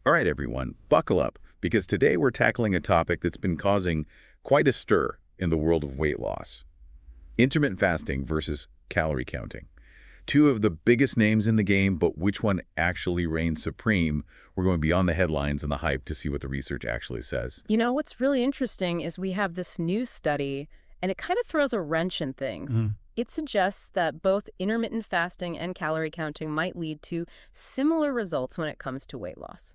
All right, everyone, buckle up, because today we're tackling a topic that's been causing quite a stir in the world of weight loss. Intermittent fasting versus calorie counting. Two of the biggest names in the game, but which one actually reigns supreme? We're going beyond the headlines and the hype to see what the research actually says. You know, what's really interesting is we have this new study, and it kind of throws a wrench in things. Mhm. It suggests that both intermittent fasting and calorie counting might lead to similar results when it comes to weight loss.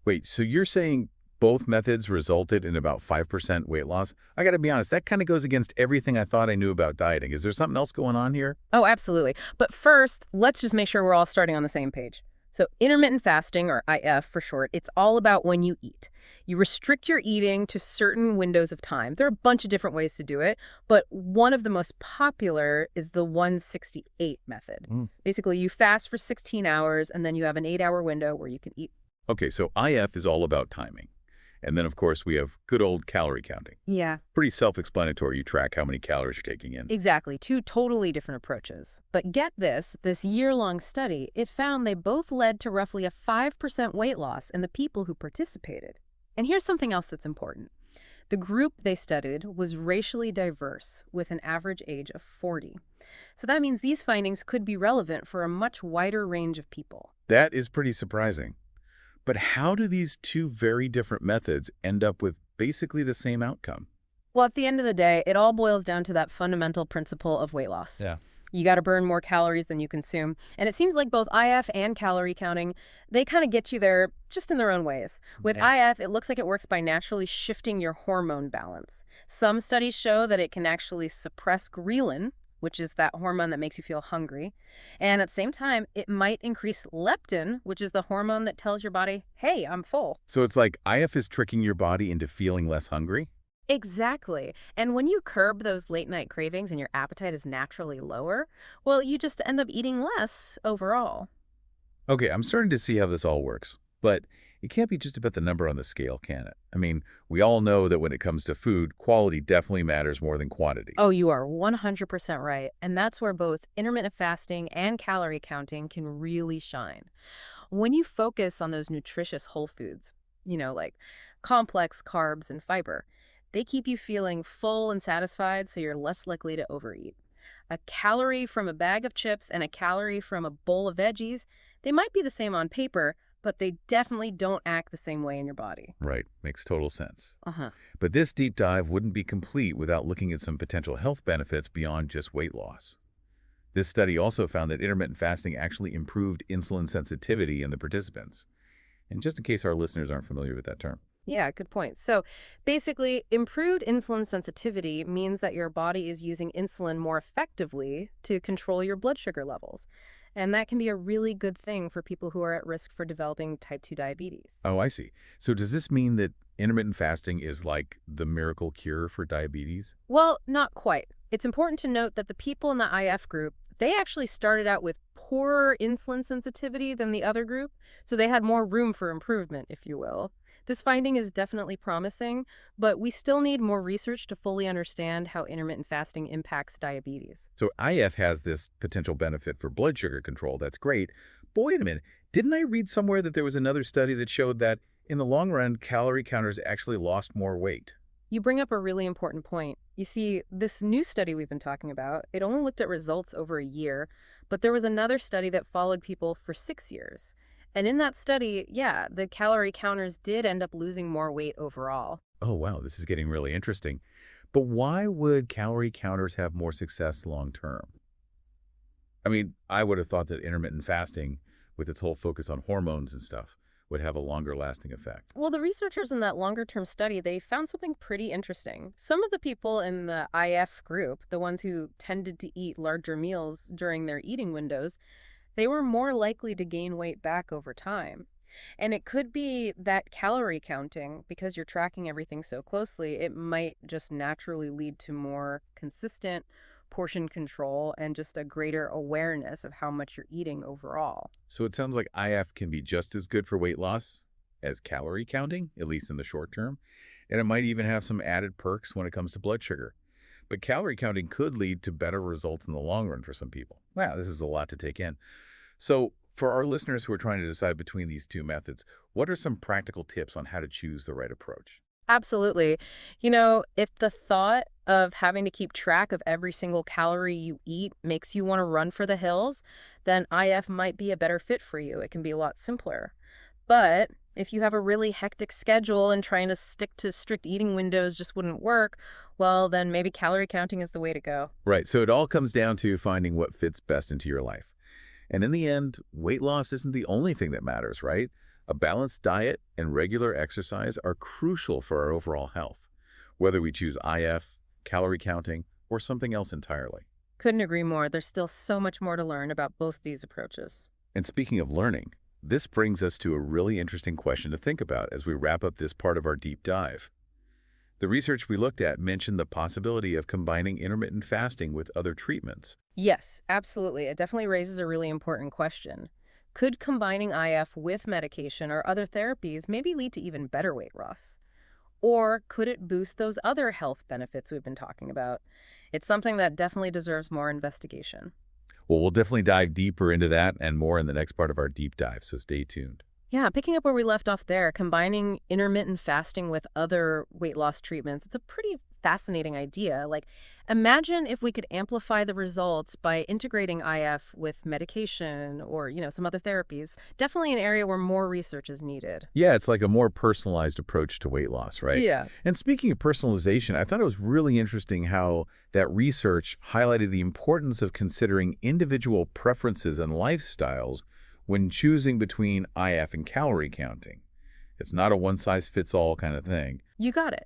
Wait, so you're saying both methods resulted in about 5% weight loss? I gotta be honest, that kind of goes against everything I thought I knew about dieting. Is there something else going on here? Oh, absolutely. But first, let's just make sure we're all starting on the same page. So intermittent fasting, or IF for short, it's all about when you eat. You restrict your eating to certain windows of time. There are a bunch of different ways to do it, but one of the most popular is the 168 method. Mm. Basically, you fast for 16 hours, and then you have an 8-hour window where you can eat. Okay, so IF is all about timing. And then, of course, we have good old calorie counting. Yeah. Pretty self-explanatory. You track how many calories you're taking in. Exactly, two totally different approaches. But get this year-long study, it found they both led to roughly a 5% weight loss in the people who participated. And here's something else that's important. The group they studied was racially diverse, with an average age of 40. So that means these findings could be relevant for a much wider range of people. That is pretty surprising. But how do these two very different methods end up with basically the same outcome? Well, at the end of the day, it all boils down to that fundamental principle of weight loss. Yeah. You got to burn more calories than you consume. And it seems like both IF and calorie counting, they kind of get you there just in their own ways. With IF, it looks like it works by naturally shifting your hormone balance. Some studies show that it can actually suppress ghrelin, which is that hormone that makes you feel hungry. And at the same time, it might increase leptin, which is the hormone that tells your body, hey, I'm full. So it's like IF is tricking your body into feeling less hungry? Exactly. And when you curb those late night cravings and your appetite is naturally lower, well, you just end up eating less overall. Okay, I'm starting to see how this all works. But it can't be just about the number on the scale, can it? I mean, we all know that when it comes to food, quality definitely matters more than quantity. Oh, you are 100% right. And that's where both intermittent fasting and calorie counting can really shine. When you focus on those nutritious whole foods, like complex carbs and fiber, they keep you feeling full and satisfied, so you're less likely to overeat. A calorie from a bag of chips and a calorie from a bowl of veggies, they might be the same on paper, but they definitely don't act the same way in your body. Right, makes total sense. Uh-huh. But this deep dive wouldn't be complete without looking at some potential health benefits beyond just weight loss. This study also found that intermittent fasting actually improved insulin sensitivity in the participants. And just in case our listeners aren't familiar with that term. Yeah, good point. So basically, improved insulin sensitivity means that your body is using insulin more effectively to control your blood sugar levels. And that can be a really good thing for people who are at risk for developing type 2 diabetes. Oh, I see. So does this mean that intermittent fasting is like the miracle cure for diabetes? Well, not quite. It's important to note that the people in the IF group, they actually started out with poorer insulin sensitivity than the other group, so they had more room for improvement, if you will. This finding is definitely promising, but we still need more research to fully understand how intermittent fasting impacts diabetes. So IF has this potential benefit for blood sugar control. That's great. But wait a minute. Didn't I read somewhere that there was another study that showed that in the long run, calorie counters actually lost more weight? You bring up a really important point. You see, this new study we've been talking about, it only looked at results over a year, but there was another study that followed people for 6 years. And in that study, yeah, the calorie counters did end up losing more weight overall. Oh, wow. This is getting really interesting. But why would calorie counters have more success long term? I mean, I would have thought that intermittent fasting, with its whole focus on hormones and stuff, would have a longer lasting effect. Well, the researchers in that longer-term study, they found something pretty interesting. Some of the people in the IF group, the ones who tended to eat larger meals during their eating windows, they were more likely to gain weight back over time. And it could be that calorie counting, because you're tracking everything so closely, it might just naturally lead to more consistent portion control and just a greater awareness of how much you're eating overall. So it sounds like IF can be just as good for weight loss as calorie counting, at least in the short term. And it might even have some added perks when it comes to blood sugar. But calorie counting could lead to better results in the long run for some people. Wow, this is a lot to take in. So For our listeners who are trying to decide between these two methods, what are some practical tips on how to choose the right approach? Absolutely. If the thought of having to keep track of every single calorie you eat makes you want to run for the hills, then IF might be a better fit for you. It can be a lot simpler. But if you have a really hectic schedule and trying to stick to strict eating windows just wouldn't work, well, then maybe calorie counting is the way to go. Right, so it all comes down to finding what fits best into your life. And in the end, weight loss isn't the only thing that matters, right? A balanced diet and regular exercise are crucial for our overall health, whether we choose IF, calorie counting, or something else entirely. Couldn't agree more. There's still so much more to learn about both these approaches. And speaking of learning, this brings us to a really interesting question to think about as we wrap up this part of our deep dive. The research we looked at mentioned the possibility of combining intermittent fasting with other treatments. Yes, absolutely. It definitely raises a really important question. Could combining IF with medication or other therapies maybe lead to even better weight loss? Or could it boost those other health benefits we've been talking about? It's something that definitely deserves more investigation. Well, we'll definitely dive deeper into that and more in the next part of our deep dive, so stay tuned. Yeah, picking up where we left off there, combining intermittent fasting with other weight loss treatments, it's a pretty fascinating idea. Like, imagine if we could amplify the results by integrating IF with medication or, some other therapies. Definitely an area where more research is needed. Yeah, it's like a more personalized approach to weight loss, right? Yeah. And speaking of personalization, I thought it was really interesting how that research highlighted the importance of considering individual preferences and lifestyles when choosing between IF and calorie counting. It's not a one-size-fits-all kind of thing. You got it.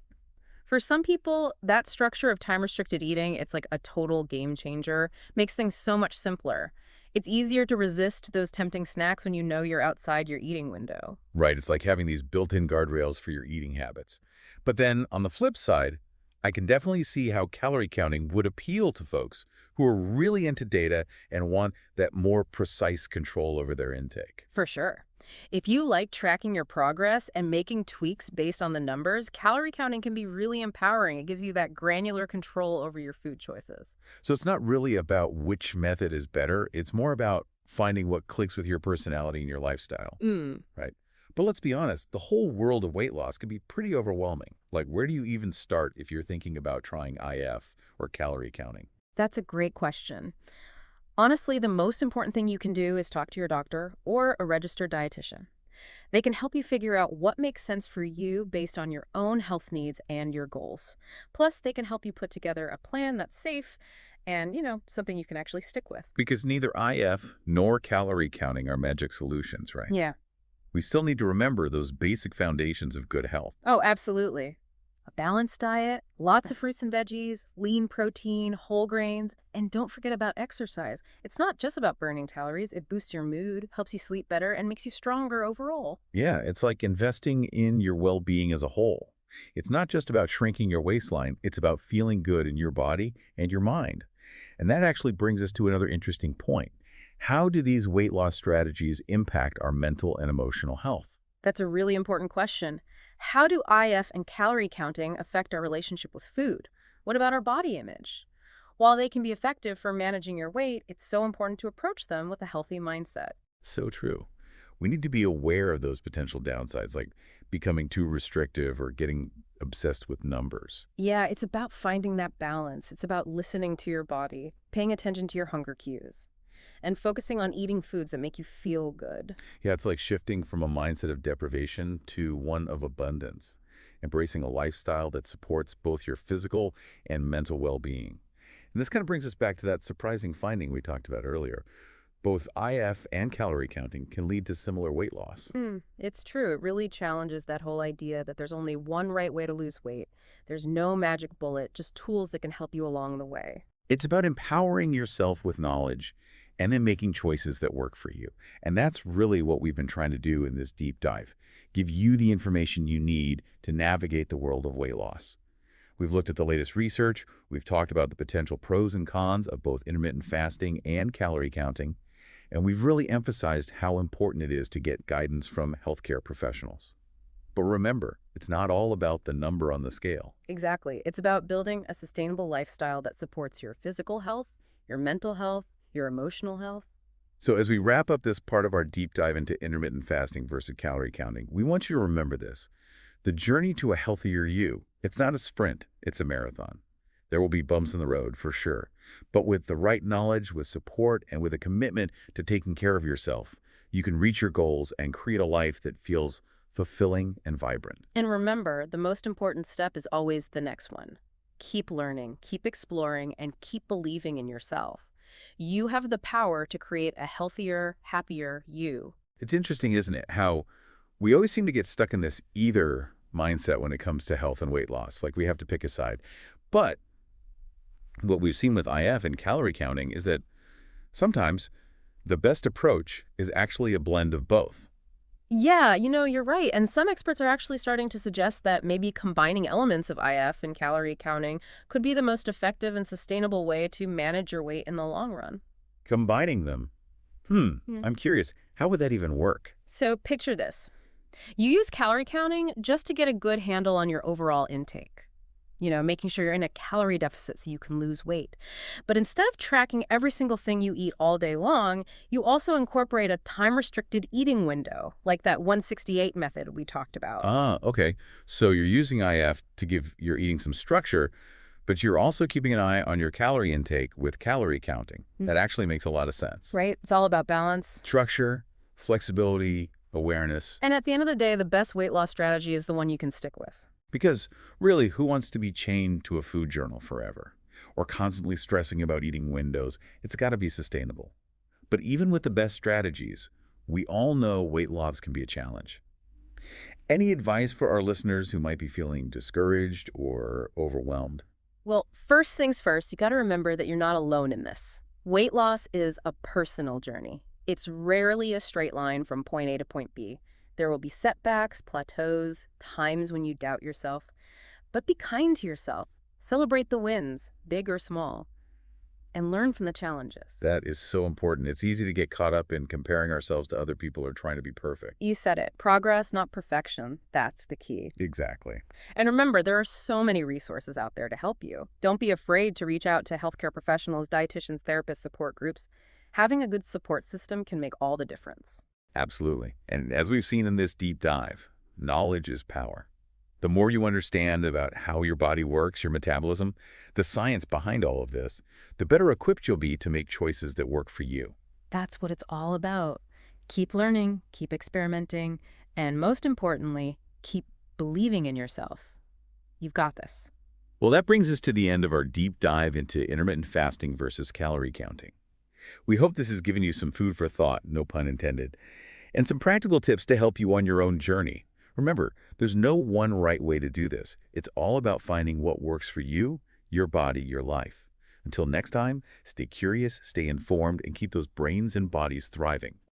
For some people, that structure of time-restricted eating, it's like a total game changer, makes things so much simpler. It's easier to resist those tempting snacks when you know you're outside your eating window. Right, it's like having these built-in guardrails for your eating habits. But then, on the flip side, I can definitely see how calorie counting would appeal to folks who are really into data and want that more precise control over their intake. For sure. If you like tracking your progress and making tweaks based on the numbers, calorie counting can be really empowering. It gives you that granular control over your food choices. So it's not really about which method is better, it's more about finding what clicks with your personality and your lifestyle, Mm, right? But let's be honest, the whole world of weight loss can be pretty overwhelming. Like, where do you even start if you're thinking about trying IF or calorie counting? that's a great question. Honestly, the most important thing you can do is talk to your doctor or a registered dietitian. They can help you figure out what makes sense for you based on your own health needs and your goals. Plus, they can help you put together a plan that's safe and, something you can actually stick with. Because neither IF nor calorie counting are magic solutions, right? Yeah. We still need to remember those basic foundations of good health. Oh, absolutely. A balanced diet, lots of fruits and veggies, lean protein, whole grains, and don't forget about exercise. It's not just about burning calories, it boosts your mood, helps you sleep better, and makes you stronger overall. Yeah, it's like investing in your well-being as a whole. It's not just about shrinking your waistline, it's about feeling good in your body and your mind. And that actually brings us to another interesting point. How do these weight loss strategies impact our mental and emotional health? That's a really important question. How do IF and calorie counting affect our relationship with food? What about our body image? While they can be effective for managing your weight, it's so important to approach them with a healthy mindset. So true. We need to be aware of those potential downsides, like becoming too restrictive or getting obsessed with numbers. Yeah, it's about finding that balance. It's about listening to your body, paying attention to your hunger cues, and focusing on eating foods that make you feel good. Yeah, it's like shifting from a mindset of deprivation to one of abundance, embracing a lifestyle that supports both your physical and mental well-being. And this kind of brings us back to that surprising finding we talked about earlier. Both IF and calorie counting can lead to similar weight loss. It's true. It really challenges that whole idea that there's only one right way to lose weight. There's no magic bullet, just tools that can help you along the way. It's about empowering yourself with knowledge and then making choices that work for you. And that's really what we've been trying to do in this deep dive. Give you the information you need to navigate the world of weight loss. We've looked at the latest research, we've talked about the potential pros and cons of both intermittent fasting and calorie counting, and we've really emphasized how important it is to get guidance from healthcare professionals. But remember, it's not all about the number on the scale. Exactly. It's about building a sustainable lifestyle that supports your physical health, your mental health, your emotional health. So as we wrap up this part of our deep dive into intermittent fasting versus calorie counting, we want you to remember this. The journey to a healthier you, it's not a sprint, it's a marathon. There will be bumps in the road, for sure. But with the right knowledge, with support, and with a commitment to taking care of yourself, you can reach your goals and create a life that feels fulfilling and vibrant. And remember, the most important step is always the next one. Keep learning, keep exploring, and keep believing in yourself. You have the power to create a healthier, happier you. It's interesting, isn't it, how we always seem to get stuck in this either mindset when it comes to health and weight loss, like we have to pick a side. But what we've seen with IF and calorie counting is that sometimes the best approach is actually a blend of both. Yeah, you're right. And some experts are actually starting to suggest that maybe combining elements of IF and calorie counting could be the most effective and sustainable way to manage your weight in the long run. Combining them, Yeah. I'm curious, how would that even work? So picture this. You use calorie counting just to get a good handle on your overall intake. Making sure you're in a calorie deficit so you can lose weight. But instead of tracking every single thing you eat all day long, you also incorporate a time-restricted eating window, like that 168 method we talked about. Ah, okay. So you're using IF to give your eating some structure, but you're also keeping an eye on your calorie intake with calorie counting. That actually makes a lot of sense. Right? It's all about balance. Structure, flexibility, awareness. And at the end of the day, the best weight loss strategy is the one you can stick with. Because really, who wants to be chained to a food journal forever? Or constantly stressing about eating windows? It's got to be sustainable. But even with the best strategies, we all know weight loss can be a challenge. Any advice for our listeners who might be feeling discouraged or overwhelmed? Well, first things first, you got to remember that you're not alone in this. Weight loss is a personal journey. It's rarely a straight line from point A to point B. There will be setbacks, plateaus, times when you doubt yourself. But be kind to yourself. Celebrate the wins, big or small, and learn from the challenges. That is so important. It's easy to get caught up in comparing ourselves to other people or trying to be perfect. You said it. Progress, not perfection. That's the key. Exactly. And remember, there are so many resources out there to help you. Don't be afraid to reach out to healthcare professionals, dietitians, therapists, support groups. Having a good support system can make all the difference. Absolutely. And as we've seen in this deep dive, knowledge is power. The more you understand about how your body works, your metabolism, the science behind all of this, the better equipped you'll be to make choices that work for you. That's what it's all about. Keep learning, keep experimenting, and most importantly, keep believing in yourself. You've got this. Well, that brings us to the end of our deep dive into intermittent fasting versus calorie counting. We hope this has given you some food for thought, no pun intended, and some practical tips to help you on your own journey. Remember, there's no one right way to do this. It's all about finding what works for you, your body, your life. Until next time, stay curious, stay informed, and keep those brains and bodies thriving.